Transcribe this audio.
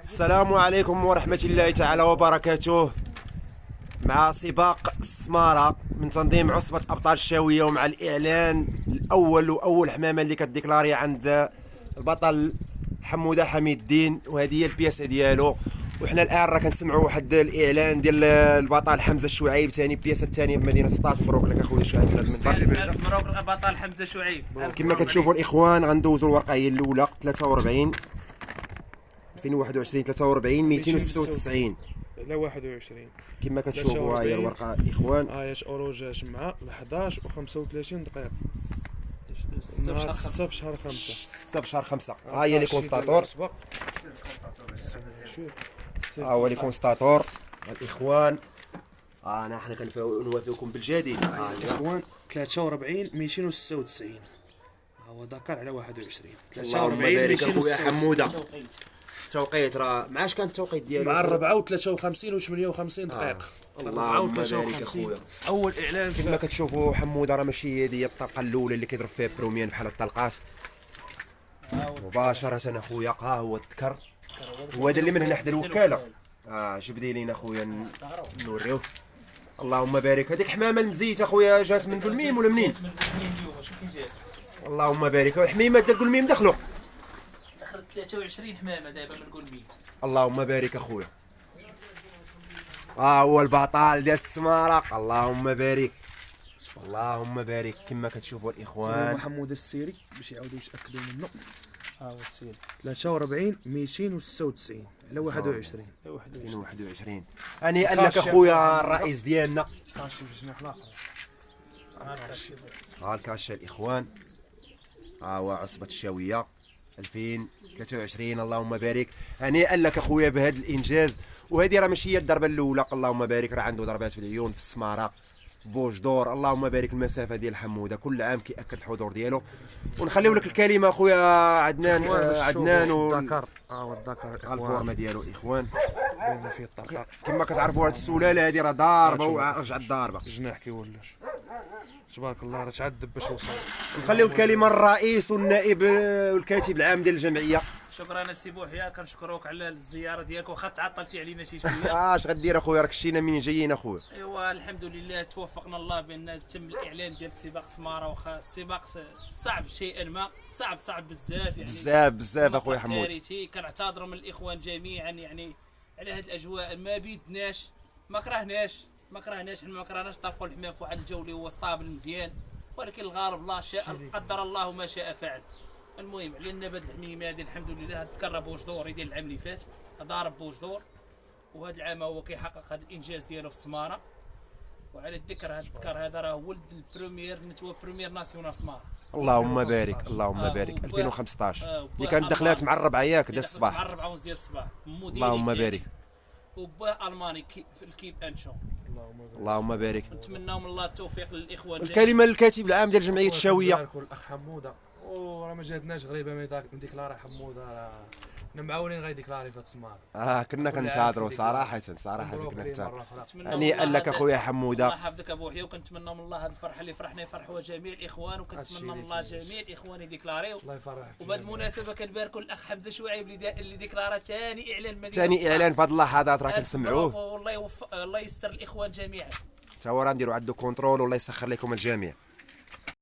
السلام عليكم ورحمة الله تعالى وبركاته. مع سباق السمارة من تنظيم عصبة أبطال الشاوية، ومع الإعلان الأول وأول حمامة اللي كديكلاري عند البطل حمودة حميد الدين، وهذه هي البياسة ديالو. وحنا الآن راه كنسمعوا واحد الإعلان ديال البطل حمزة الشعيب، ثاني البياسة الثانية بمدينة سطاش. مبروك لك أخويا الشعيب في هذا المنبر. مبروك البطل حمزة شعيب. كما كتشوفوا الإخوان غندوزوا الورقة هي الأولى 43 2021 43 296 لا 21. كما كتشوفوا. ها هي الورقه الاخوان. اياش اورو جا جمعه ل 11 و 35 دقيقه. 6 في شهر 5. 6 في شهر 5. ها هي لي كونستاتور. ها هو لي كونستاتور الاخوان. انا حنا كنوافقكم بالجديد. الاخوان 43 296. ها هو دكار على 21. اللهم بارك اخويا حموده. التوقيت راه معاش كان التوقيت ديالو مع 4 و 53 و 58 دقيقه. اللهم بارك اخويا. اول اعلان كما كتشوفوا حموده راه ماشي هذه هي الطلقه الاولى اللي كيضرب فيها بروميان بحال الطلقات مباشره اخويا. ها هو الذكر، هو هذا اللي من هنا حدا الوكاله. جبدي لينا اخويا نوريوه. اللهم بارك. هذيك حمامه المزيت اخويا جات من قلميم ولا منين؟ اللهم بارك. الحميمه ديال قلميم دخلوا 23 حمامه دابا من قلبي. اللهم بارك اخويا. هو البطل ديال السمارة. اللهم بارك اللهم بارك. كما كتشوفوا الاخوان محمود السيري باش يعاودوا يتاكدوا منه. ها هو السير 43 296 على 21 2021. هنيئا لك اخويا الرئيس ديالنا. ها الكاشة الاخوان. ها هو عصبة الشاوية 2023. اللهم بارك. هنيئا لك اخويا بهذا الانجاز. وهذه راه ماشي هي الضربه الاولى. اللهم بارك. راه عنده ضربات في العيون في السماره بوج دور. اللهم بارك. المسافه ديال حموده كل عام كياكد الحضور ديالو. ونخليو لك الكلمه اخويا عدنان. عدنان والذكر. والذكر الفورمه ديالو الاخوان. بين فيه الطاقه كما كتعرفوا هذه السلاله هذه راه ضاربه ورجعت ضاربه. الجناح كيولش تبارك الله. راه تعذب باش وصل. نخليو الكلمه الرئيس والنائب والكاتب العام ديال الجمعيه. شكرا السي بوحيا، كنشكروك على الزياره ديالك، واخا تعطلتي علينا شي شويه. اش غدير اخويا؟ راك شتينا منين جايين اخويا. ايوا الحمد لله توفقنا الله بان تم الاعلان ديال سباق سماره. واخا السباق صعب شيئا ما، صعب بزاف يعني بزاف اخويا حمود. كارثي. كنعتذر من الاخوان جميعا يعني على هذه الاجواء. ما بيدناش، ما كرهناش حنا ما كرهناش طرقوا الحمام في واحد الجو اللي هو اسطابل مزيان، ولكن الغالب الله شاء قدر الله ما شاء فعل. المهم علينا بهاد الحميمه هذه الحمد لله. هاد الذكر بوج دور ديال العام اللي فات، ضارب بوج دور، وهذا العام هو كيحقق هذا الانجاز ديالو في السماره. وعلى الذكر هذا الذكر هذا راه ولد البروميير نتوى بروميير ناسيونال سماره. اللهم بارك اللهم بارك. 2015 اللي كانت دخلات مع الربعه ياك ديال الصباح. مع الربعه ونص ديال الصباح. اللهم بارك. وبا الماني في الكيب انشو. اللهم بارك. نتمناو من الله التوفيق للاخوان. الكلمه للكاتب العام ديال جمعيه الشاويه. الاخ حموده راه ما جاتناش غريبه من ديكلاري حموده. راه معاونين غيديكلاري في السمار. كنا كنتهضروا صراحه كنا كنتهضروا. هنيئا لك اخويا حموده. الله يحفظك ابو حيا. وكنتمنى من الله هذه الفرحه اللي فرحنا يفرحوها جميع الاخوان. وكنتمنى من الله جميع الاخوان يديكلاريو. الله يفرحك. وبهذه المناسبه كنباركوا الاخ حمزه شعيب اللي ديكلارا ثاني اعلان مدينه. ثاني اعلان في هذه اللحظات راه كنسمعوه. والله يوفق، الله يستر الاخوان جميعا. تا هو راه نديروا عنده كونترول. والله يسخر لكم الجميع.